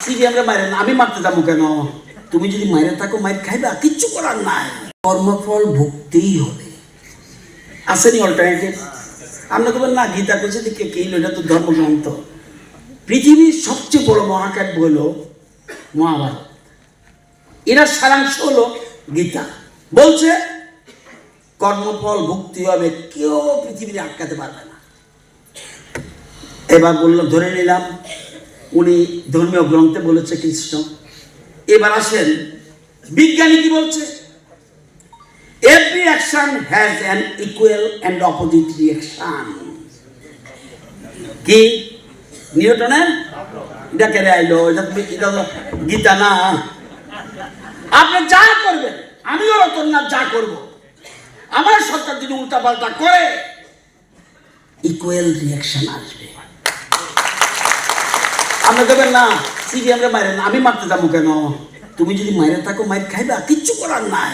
সিরিয়ামরে মারে না, আমি মারতে যাবো কেন? তুমি যদি মাইরে থাকো মাইর খাইবা, কিচ্ছু করার নাই, কর্মফল ভুগতেই হবে। আসেনি অল্টারনেটিভ? আমরা তো না, গীতা কইছে যে কে এটা তো ধর্মগ্রন্থ। পৃথিবীর সবচেয়ে বড় মহাকাব্য হলো মহাভারত, এটার সারাংশ হলো গীতা। বলছে কর্মফল ভুগতে হবে, কেউ পৃথিবীতে আটকাতে পারবে না। এবার বললাম, ধরে নিলাম উনি ধর্মীয় গ্রন্থে বলেছে কৃষ্ণ। এবার আসেন বিজ্ঞানী কি বলছে? Every action has an equal and opposite reaction. কি নিউটনের এটা কেড়ে আইলো? এটা গীতা না। আপনি যা করবেন, আমিও রতননাথ যা করব, আমার সরকার যদি উল্টা পাল্টা করে ইকুয়াল রিঅ্যাকশন আসবে। আপনি দেবেন না, সিরিয়ামরে মারেন না, আমি মারতে যাবো কেন? তুমি যদি মাইরে থাকো মাইর খাইবা, কিচ্ছু করার নাই।